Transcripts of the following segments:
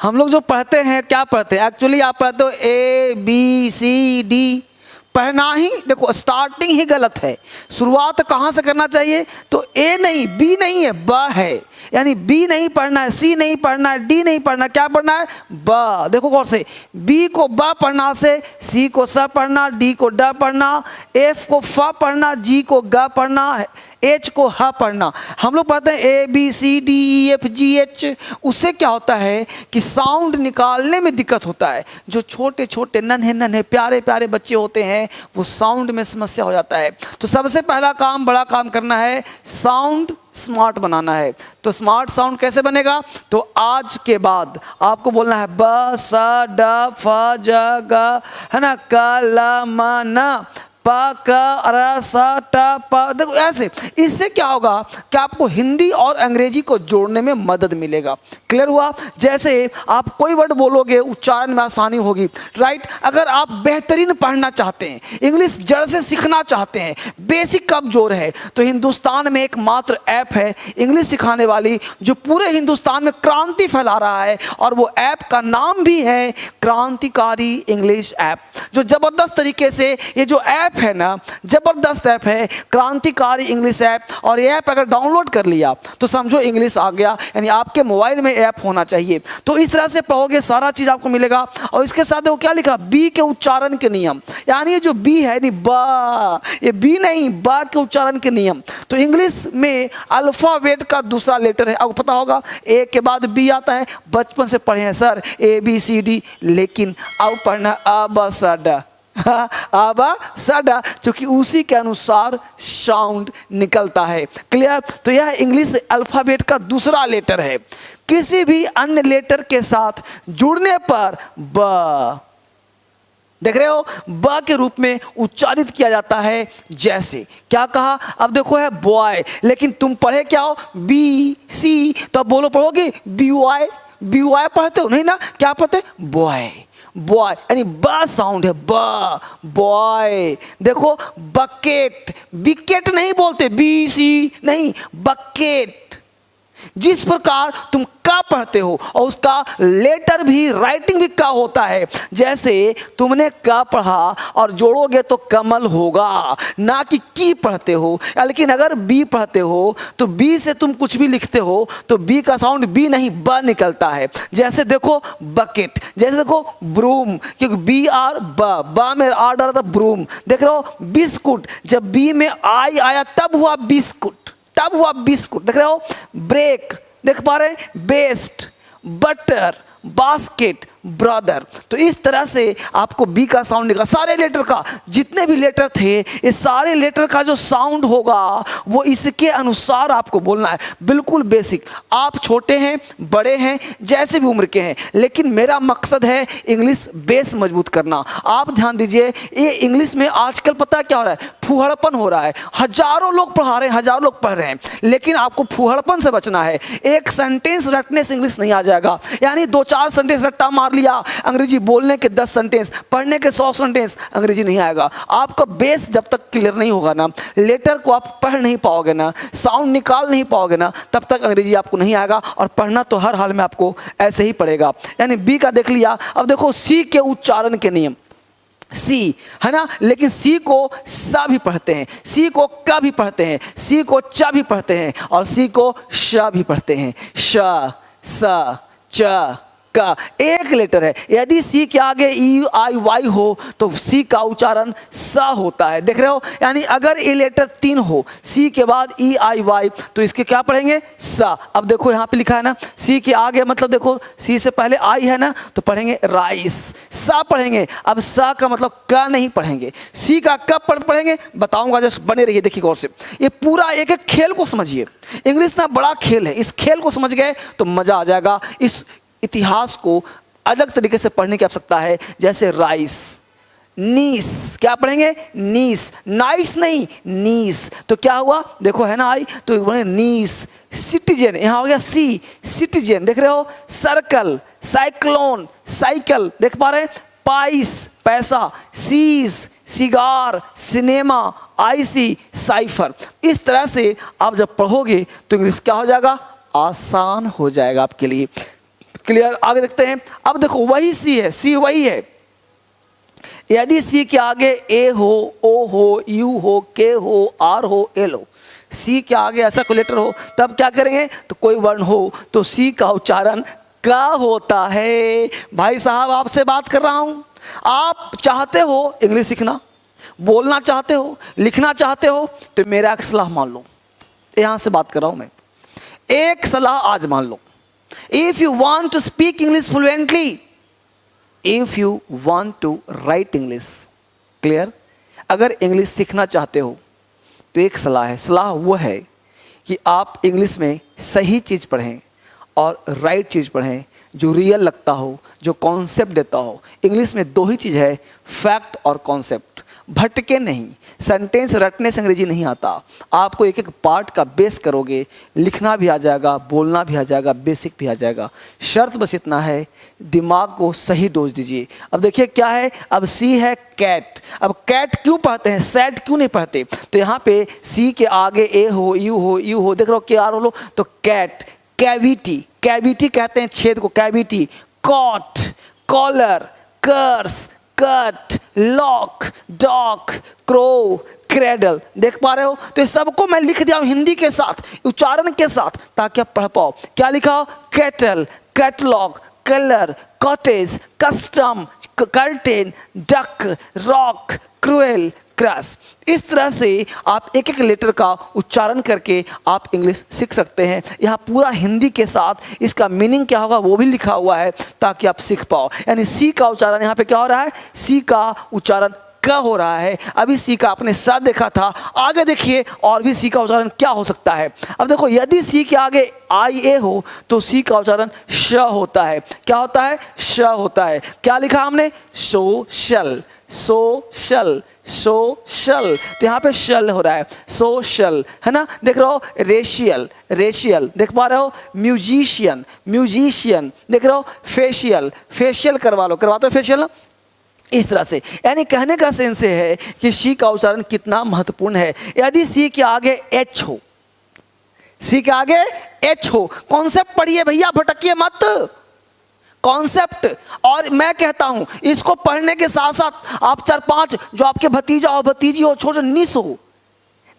हम लोग जो पढ़ते हैं क्या पढ़ते हैं एक्चुअली, आप पढ़ते हो ABCD, पढ़ना ही देखो स्टार्टिंग ही गलत है। शुरुआत कहाँ से करना चाहिए, तो A नहीं B नहीं है ब है, यानी B नहीं पढ़ना है, C नहीं पढ़ना है, D नहीं पढ़ना, क्या पढ़ना है ब। देखो गौर से, B को ब पढ़ना से C को स पढ़ना, D को ड पढ़ना, F को फ पढ़ना, G को ग पढ़ना, H को ह पढ़ना। हम लोग पढ़ते हैं ABCDEFGH, उससे क्या होता है कि साउंड निकालने में दिक्कत होता है। जो छोटे छोटे नन्हे नन्हे प्यारे प्यारे बच्चे होते हैं वो साउंड में समस्या हो जाता है। तो सबसे पहला काम, बड़ा काम करना है, साउंड स्मार्ट बनाना है। तो स्मार्ट साउंड कैसे बनेगा, तो आज के बाद आपको बोलना है ब स ड फ ज ग, है ना, क ल म न प क र स ट प। देखो ऐसे, इससे क्या होगा कि आपको हिंदी और अंग्रेजी को जोड़ने में मदद मिलेगा। क्लियर हुआ। जैसे आप कोई वर्ड बोलोगे उच्चारण में आसानी होगी, राइट। अगर आप बेहतरीन पढ़ना चाहते हैं, इंग्लिश जड़ से सीखना चाहते हैं, बेसिक कमजोर है, तो हिंदुस्तान में एकमात्र ऐप है इंग्लिश सिखाने वाली जो पूरे हिंदुस्तान में क्रांति फैला रहा है, और वो ऐप का नाम भी है क्रांतिकारी इंग्लिश ऐप। जो जबरदस्त तरीके से ये जो ऐप है ना, जबरदस्त ऐप है क्रांतिकारी इंग्लिश ऐप। और ये ऐप अगर डाउनलोड कर लिया तो समझो इंग्लिश आ गया, यानी आपके मोबाइल में ऐप होना चाहिए। तो इस तरह से पढ़ोगे सारा चीज आपको मिलेगा। और इसके साथ वो क्या लिखा, बी के उच्चारण के नियम, यानी ये जो बी है नहीं ब, ये बी नहीं ब के उच्चारण के नियम। तो इंग्लिश में अल्फाबेट का दूसरा लेटर है, आपको पता होगा ए के बाद बी आता है, बचपन से पढ़े हैं सर ABCD, लेकिन अब पढ़ना अ ब स ड, अब साडा, क्योंकि उसी के अनुसार साउंड निकलता है। क्लियर। तो यह इंग्लिश अल्फाबेट का दूसरा लेटर है। किसी भी अन्य लेटर के साथ जुड़ने पर ब, देख रहे हो, ब के रूप में उच्चारित किया जाता है। जैसे क्या कहा, अब देखो है बॉय, लेकिन तुम पढ़े क्या हो BC, तो अब बोलो पढ़ोगे BY, BY पढ़ते हो नहीं ना, क्या पढ़ते, बॉय, बॉय, यानी ब साउंड है ब, बॉय। देखो बकेट, विकेट नहीं बोलते, BC नहीं, बकेट। जिस प्रकार तुम का पढ़ते हो और उसका लेटर भी, राइटिंग भी का होता है, जैसे तुमने का पढ़ा और जोड़ोगे तो कमल होगा, ना कि की पढ़ते हो। लेकिन अगर बी पढ़ते हो तो बी से तुम कुछ भी लिखते हो तो बी का साउंड बी नहीं ब निकलता है। जैसे देखो बकेट, जैसे देखो ब्रूम, क्योंकि BR ब में आर डाला था ब्रूम। देख रहे हो बिस्कुट, जब बी में आई आया तब हुआ बिस्कुट, तब हुआ बिस्कुट। देख रहे हो ब्रेक, देख पा रहे हैं, बेस्ट, बटर, बास्केट, ब्रदर। तो इस तरह से आपको बी का साउंड निकला। सारे लेटर का, जितने भी लेटर थे, इस सारे लेटर का जो साउंड होगा वो इसके अनुसार आपको बोलना है। बिल्कुल बेसिक। आप छोटे हैं, बड़े हैं, जैसे भी उम्र के हैं, लेकिन मेरा मकसद है इंग्लिश बेस मजबूत करना। आप ध्यान दीजिए, ये इंग्लिश में आजकल पता क्या हो रहा है, फूहड़पन हो रहा है। हजारों लोग पढ़ा रहे हैं, हजारों लोग पढ़ रहे हैं, लेकिन आपको फूहड़पन से बचना है। एक सेंटेंस रटने से इंग्लिश नहीं आ जाएगा, यानी 2-4 सेंटेंस रट्टा मार लिया, अंग्रेजी बोलने के 10 सेंटेंस, पढ़ने के 100 सेंटेंस, अंग्रेजी नहीं आएगा। आपका बेस जब तक क्लियर नहीं होगा ना, लेटर को आप पढ़ नहीं पाओगे ना, साउंड निकाल नहीं पाओगे ना, तब तक अंग्रेजी आपको नहीं आएगा। और पढ़ना तो हर हाल में आपको ऐसे ही पड़ेगा। यानी बी का देख लिया। अब देखो सी के उच्चारण के नियम, सी है ना, लेकिन सी को सा भी पढ़ते हैं, सी को का भी पढ़ते हैं, सी को चा भी पढ़ते हैं, और सी को श भी पढ़ते हैं। श, स, च, का एक लेटर है। यदि सी के आगे EIY हो तो सी का उच्चारण स होता है। देख रहे हो, यानी अगर ये लेटर 3 हो, सी के बाद EIY, तो इसके क्या पढ़ेंगे, स। अब देखो यहाँ पे लिखा है ना, सी के आगे, मतलब देखो सी से पहले आई है ना, तो पढ़ेंगे राइस, सा पढ़ेंगे। अब सा का मतलब का नहीं पढ़ेंगे। सी का कब पढ़ेंगे बताऊंगा, जस्ट बने रहिए, देखिए गौर से। ये पूरा एक एक खेल को समझिए। इंग्लिश ना बड़ा खेल है, इस खेल को समझ गए तो मजा आ जाएगा। इस इतिहास को अलग तरीके से पढ़ने की आवश्यकता है। जैसे राइस, नीस, क्या पढ़ेंगे, नीस, नाइस नहीं, नीस। तो क्या हुआ, देखो है ना आई, तो बोले नीस। सिटीजन, यहाँ हो गया सी, सिटीजन। देख रहे हो, सर्कल, साइक्लोन, साइकिल, देख पा रहे हैं, पाइस, पैसा, cease, cigar, cinema, icy, cipher. इस तरह से आप जब पढ़ोगे तो इंग्लिश क्या हो जाएगा, आसान हो जाएगा आपके लिए। क्लियर? आगे देखते हैं। अब देखो वही सी है, सी वही है। यदि सी के आगे ए हो, ओ हो, यू हो, के हो, आर हो, एल हो, सी के आगे ऐसा कोई लेटर हो, तब क्या करेंगे? तो कोई वर्ण हो तो सी का उच्चारण का होता है। भाई साहब आपसे बात कर रहा हूं, आप चाहते हो इंग्लिश सीखना, बोलना चाहते हो, लिखना चाहते हो, तो मेरा एक सलाह मान लो। यहां से बात कर रहा हूं मैं, एक सलाह आज मान लो। If you want to speak English fluently, if you want to write English, clear? अगर इंग्लिश सीखना चाहते हो तो एक सलाह है, सलाह वो है कि आप इंग्लिश में सही चीज़ पढ़ें और राइट चीज़ पढ़ें, जो रियल लगता हो, जो कॉन्सेप्ट देता हो। इंग्लिश में दो ही चीज़ है, फैक्ट और कॉन्सेप्ट। भटके नहीं, सेंटेंस रटने से अंग्रेजी नहीं आता। आपको एक एक पार्ट का बेस करोगे, लिखना भी आ जाएगा, बोलना भी आ जाएगा, बेसिक भी आ जाएगा। शर्त बस इतना है, दिमाग को सही डोज दीजिए। अब देखिए क्या है, अब सी है कैट। अब कैट क्यों पढ़ते हैं, सैट क्यों नहीं पढ़ते? तो यहाँ पे सी के आगे ए हो, यू हो, यू हो, देख रहे हो के आर हो, तो कैट। कैविटी, कैविटी कहते हैं छेद को, cavity. Cot, collar, curse, cut, lock, dock, crow, cradle. देख पा रहे हो? तो ये सबको मैं लिख दिया हूं हिंदी के साथ, उच्चारण के साथ, ताकि आप पढ़ पाओ। क्या लिखा हो? Cattle, catalogue, colour, cottage, custom, curtain, duck, rock, cruel, cross. इस तरह से आप एक एक लेटर का उच्चारण करके आप इंग्लिश सीख सकते हैं। यहाँ पूरा हिंदी के साथ इसका मीनिंग क्या होगा वो भी लिखा हुआ है, ताकि आप सीख पाओ। यानी सी का उच्चारण यहाँ पे क्या हो रहा है? सी का उच्चारण का हो रहा है। अभी सी का आपने साथ देखा था, आगे देखिए और भी सी का उच्चारण क्या हो सकता है। अब देखो, यदि सी के आगे आई ए हो तो सी का उच्चारण श होता है। क्या होता है? श होता है। क्या लिखा हमने? Social, social, social. तो यहाँ पे शल हो रहा है, सोशल, है ना? देख रहे हो? रेशियल, रेशियल, देख पा रहे हो? म्यूजिशियन, म्यूजिशियन, देख रहे हो? फेशियल, फेशियल करवा लो, करवाते हो फेशियल ना? इस तरह से, यानी कहने का सेंस है कि सी का उच्चारण कितना महत्वपूर्ण है। यदि सी के आगे एच हो, सी के आगे एच हो, कॉन्सेप्ट पढ़िए भैया, भटकिए मत, कॉन्सेप्ट। और मैं कहता हूं इसको पढ़ने के साथ साथ आप 4-5 जो आपके भतीजा हो, भतीजी हो, छोटे नीस हो,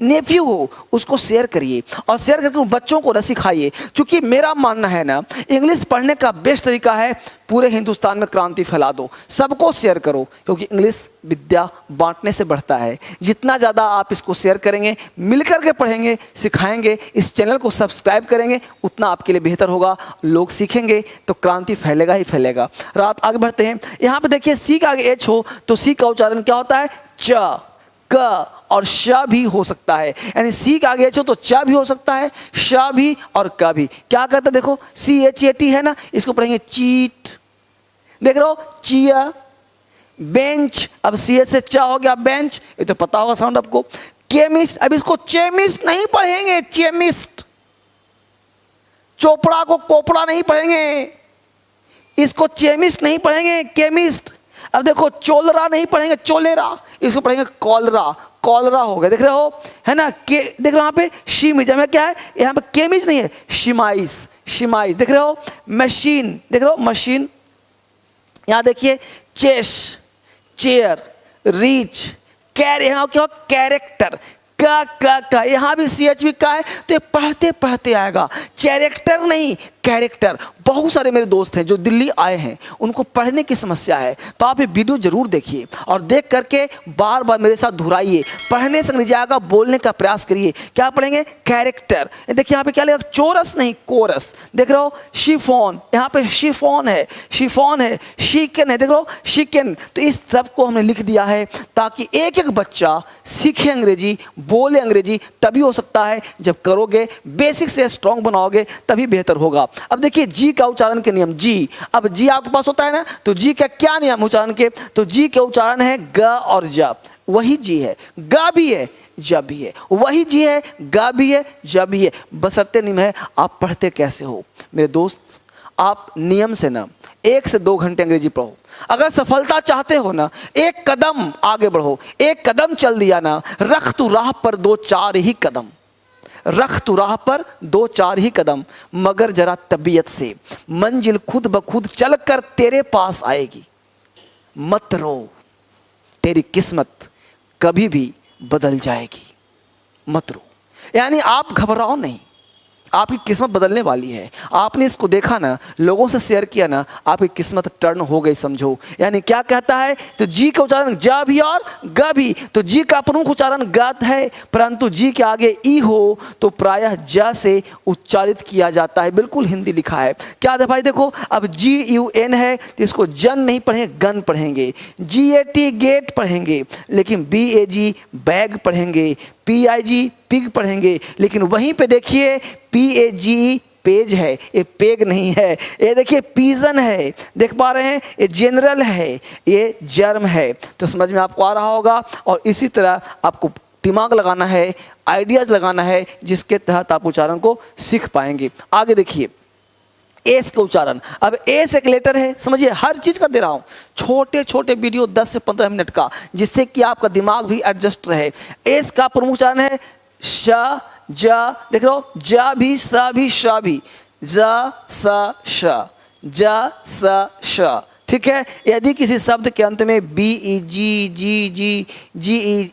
नेफ्यू हो, उसको शेयर करिए और शेयर करके उन बच्चों को सिखाइए। क्योंकि मेरा मानना है ना, इंग्लिश पढ़ने का बेस्ट तरीका है पूरे हिंदुस्तान में क्रांति फैला दो, सबको शेयर करो। क्योंकि इंग्लिश विद्या बांटने से बढ़ता है। जितना ज़्यादा आप इसको शेयर करेंगे, मिलकर के पढ़ेंगे, सिखाएंगे, इस चैनल को सब्सक्राइब करेंगे, उतना आपके लिए बेहतर होगा। लोग सीखेंगे तो क्रांति फैलेगा ही फैलेगा। रात आगे बढ़ते हैं। यहाँ पे देखिए सी का आगे एच हो तो सी का उच्चारण क्या होता है? च, क और श भी हो सकता है। यानी सी के आगे एच हो तो च भी हो सकता है, श भी और क भी। क्या कहता है? देखो CHAT है ना, इसको पढ़ेंगे चीट, देख रहे हो? चिया, बेंच, अब सी से च हो गया बेंच, ये तो पता होगा साउंड आपको। केमिस्ट, अब इसको चेमिस्ट नहीं पढ़ेंगे, चेमिस्ट। चोपड़ा को कोपड़ा नहीं पढ़ेंगे, इसको चेमिस्ट नहीं पढ़ेंगे, केमिस्ट। अब देखो चोलरा नहीं पढ़ेंगे, चोलेरा, इसको पढ़ेंगे कॉलरा, कॉलरा हो गया, देख रहे हो? है ना? के देख रहे हो यहाँ पे शीमिज में क्या है? यहाँ पे केमिज नहीं है, शिमाइस, शिमाइस, देख रहे हो? मशीन, देख रहे हो? मशीन। यहाँ देखिए चेस, चेयर, रीच, कैर, यहाँ क्या? कैरेक्टर, का यहाँ भी CH भी का है, तो ये पढ़ते पढ़ते आएगा। कैरेक्टर नहीं, कैरेक्टर। बहुत सारे मेरे दोस्त हैं जो दिल्ली आए हैं, उनको पढ़ने की समस्या है, तो आप ये वीडियो जरूर देखिए और देख करके बार बार मेरे साथ दोहराइए। पढ़ने से अंग्रेजी आएगा, बोलने का प्रयास करिए। क्या पढ़ेंगे? कैरेक्टर। देखिए यहाँ पे क्या लिखा? चोरस नहीं, कोरस, देख रहे हो? शिफॉन, यहाँ पे शिफॉन है, शिफॉन है, शिकन है, देख रहे हो? शिकन। तो इस सब को हमने लिख दिया है ताकि एक एक बच्चा सीखे अंग्रेजी, बोले अंग्रेजी। तभी हो सकता है जब करोगे, बेसिक से स्ट्रॉन्ग बनाओगे, तभी बेहतर होगा। अब देखिए जी का उच्चारण के नियम। जी, अब जी आपके पास होता है ना, तो जी का क्या नियम उच्चारण के? तो जी के उच्चारण है ग और ज। वही जी है, गा भी है, ज भी है। वही जी है, गा भी है, ज भी है। बशर्ते नियम है आप पढ़ते कैसे हो। मेरे दोस्त, आप नियम से ना 1 से 2 घंटे अंग्रेजी पढ़ो। अगर सफलता चाहते हो ना, एक कदम आगे बढ़ो। एक कदम चल दिया ना, रख तू राह पर 2-4 ही कदम। रख तू राह पर 2-4 ही कदम, मगर जरा तबीयत से, मंजिल खुद ब खुद चल कर तेरे पास आएगी। मत रो, तेरी किस्मत कभी भी बदल जाएगी। मत रो, यानी आप घबराओ नहीं, आपकी किस्मत बदलने वाली है। आपने इसको देखा ना, लोगों से शेयर किया ना, आपकी किस्मत टर्न हो गई समझो। यानी क्या कहता है, तो जी का उच्चारण जा भी और ग भी, तो जी का प्रमुख उच्चारण गत है, परंतु जी के आगे ई हो तो प्रायः ज से उच्चारित किया जाता है। बिल्कुल हिंदी लिखा है। क्या है भाई, देखो अब GUN है तो इसको जन नहीं पढ़ेंगे, गन पढ़ेंगे। GAT गेट पढ़ेंगे, लेकिन BAG बैग पढ़ेंगे। PIG पिग पढ़ेंगे, लेकिन वहीं पे देखिए PAGE पेज है, ये पेग नहीं है। ये देखिए पीजन है, देख पा रहे हैं, ये जनरल है, ये जर्म है। तो समझ में आपको आ रहा होगा। और इसी तरह आपको दिमाग लगाना है, आइडियाज लगाना है, जिसके तहत आप उच्चारण को सीख पाएंगे। आगे देखिए एस का उच्चारण। अब एस एक लेटर है, समझिए हर चीज का दे रहा हूं, छोटे छोटे वीडियो 10 से 15 मिनट का, जिससे कि आपका दिमाग भी एडजस्ट रहे। एस का प्रमुख उच्चारण है श, जा, देख रहे हो, जा भी, सा भी, शा भी, जा, सा, श, जा, सा, श। ठीक है। यदि किसी शब्द के अंत में BE, GE,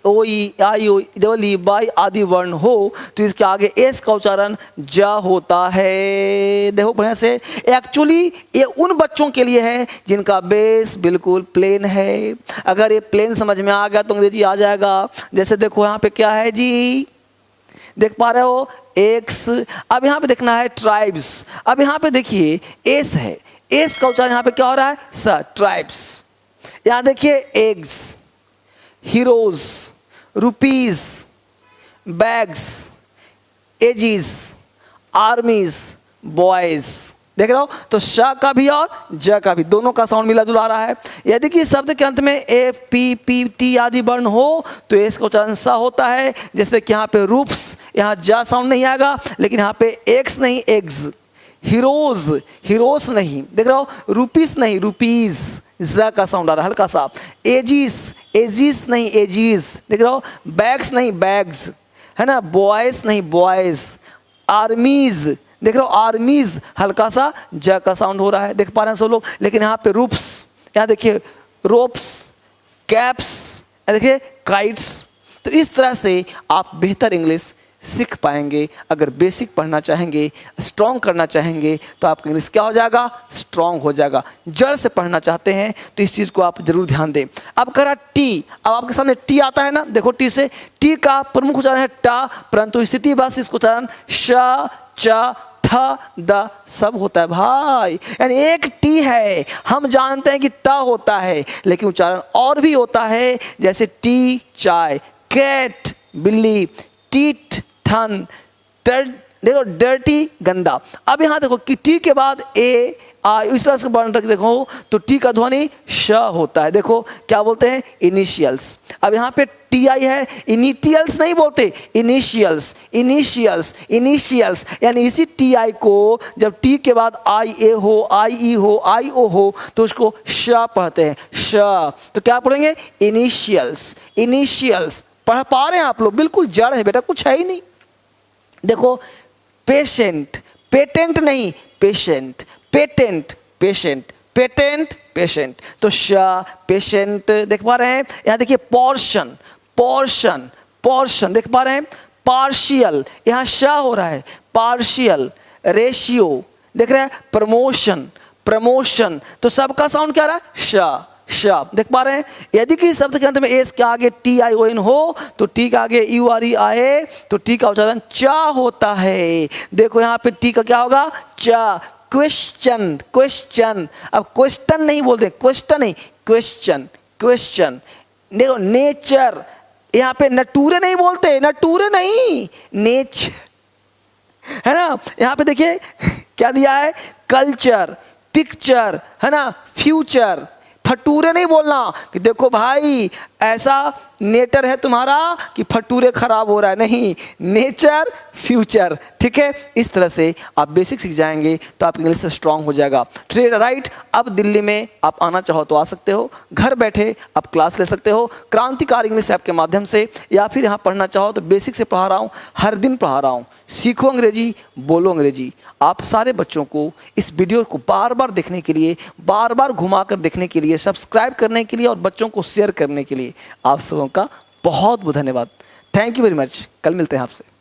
OE, IO, EE, by आदि वर्ण हो तो इसके आगे एस का उच्चारण जा होता है। देखो बढ़िया से, एक्चुअली ये उन बच्चों के लिए है जिनका बेस बिल्कुल प्लेन है। अगर ये प्लेन समझ में आ गया तो अंग्रेजी आ जाएगा। जैसे देखो यहाँ पे क्या है जी, देख पा रहे हो एक्स। अब यहाँ पे देखना है ट्राइब्स। अब यहाँ पे देखिए एस है, एस का उच्चारण यहाँ पे क्या हो रहा है, स, ट्राइब्स। यहाँ देखिए eggs, heroes, rupees, bags, aegis, आर्मीज, boys. देख रहे हो, तो श का भी और ज का भी दोनों का साउंड मिला जुला आ रहा है। यदि कि शब्द के अंत में एफ, पी, पी, टी आदि वर्ण हो तो एस का उच्चारण सा होता है। जैसे कि यहाँ पे रूप्स, यहाँ जा साउंड नहीं आएगा, लेकिन यहाँ पे एक्स नहीं एग्स। हीरोज, हीरोस नहीं, देख रहे हो, रुपीस नहीं रुपीज, ज का साउंड आ रहा है हल्का सा। एजीस, एजीस नहीं एजीज, देख रहे हो, बैग्स नहीं बैग्स, है ना, बॉयज नहीं बॉयज, आर्मीज, देख रहे हो, आर्मीज हल्का सा ज का साउंड हो रहा है, देख पा रहे हैं सब लोग। लेकिन यहाँ पे रूप्स, यहाँ देखिए रोप्स, कैप्स, देखिए काइट्स। तो इस तरह से आप बेहतर इंग्लिश सीख पाएंगे। अगर बेसिक पढ़ना चाहेंगे, स्ट्रॉन्ग करना चाहेंगे, तो आपका इंग्लिश क्या हो जाएगा, स्ट्रॉन्ग हो जाएगा। जड़ से पढ़ना चाहते हैं तो इस चीज़ को आप जरूर ध्यान दें। अब करा टी, अब आपके सामने टी आता है ना, देखो टी से, टी का प्रमुख उच्चारण है टा, परंतु स्थिति बस इसको उच्चारण श, च, ठ, द सब होता है भाई। यानी एक टी है, हम जानते हैं कि ट होता है, लेकिन उच्चारण और भी होता है। जैसे टी चाय, कैट बिल्ली, टीट थन, देखो डर्टी गंदा। अब यहाँ देखो कि टी के बाद ए आई, इस तरह से वर्ण रख देखो तो टी का ध्वनि श होता है। देखो क्या बोलते हैं, इनिशियल्स। अब यहाँ पे टी आई है, इनिटियल्स नहीं बोलते, इनिशियल्स, इनिशियल्स, इनिशियल्स। यानी इसी टी आई को जब टी के बाद आई ए हो, आई ई हो, आई ओ हो तो उसको श पढ़ते हैं, श। तो क्या पढ़ेंगे, इनिशियल्स, इनिशियल्स। पढ़ पा रहे हैं आप लोग, बिल्कुल जड़ है बेटा, कुछ है ही नहीं। देखो पेशेंट, पेटेंट नहीं patient, patent patient, patent patient, तो श पेशेंट। देख पा रहे हैं, यहाँ देखिए पोर्शन, पोर्शन, पोर्शन, देख पा रहे हैं, पार्शियल, यहाँ श हो रहा है, पार्शियल, रेशियो, देख रहे हैं, प्रमोशन, प्रमोशन, तो सबका साउंड क्या रहा है, श, श। देख पा रहे हैं। यदि किसी शब्द के अंत में एस के आगे टी आई ओ एन हो तो टी के आगे यू आर ई आए तो टी का उच्चारण चा होता है। देखो यहाँ पे टी का क्या होगा, चा। क्वेश्चन, क्वेश्चन, अब क्वेश्चन नहीं बोलते, क्वेश्चन नहीं, क्वेश्चन, क्वेश्चन। देखो नेचर, यहाँ पे नटूरे नहीं बोलते, नटूरे नहीं, नेचर, है ना। यहाँ पे देखिए क्या दिया है, कल्चर, पिक्चर, है ना, फ्यूचर। फटूरे नहीं बोलना कि देखो भाई ऐसा नेचर है तुम्हारा कि फटूरे खराब हो रहा है, नहीं, नेचर फ्यूचर, ठीक है। इस तरह से आप बेसिक सीख जाएंगे तो आप इंग्लिश से स्ट्रांग हो जाएगा। ट्रेड राइट, अब दिल्ली में आप आना चाहो तो आ सकते हो, घर बैठे आप क्लास ले सकते हो क्रांतिकारी इंग्लिश ऐप के माध्यम से, या फिर यहाँ पढ़ना चाहो तो बेसिक से पढ़ा रहा हूँ, हर दिन पढ़ा रहा हूँ। सीखो अंग्रेजी, बोलो अंग्रेजी। आप सारे बच्चों को इस वीडियो को बार बार देखने के लिए, बार बार घुमा कर देखने के लिए, सब्सक्राइब करने के लिए और बच्चों को शेयर करने के लिए आप सबों का बहुत बहुत धन्यवाद। Thank you very much. कल मिलते हैं आपसे।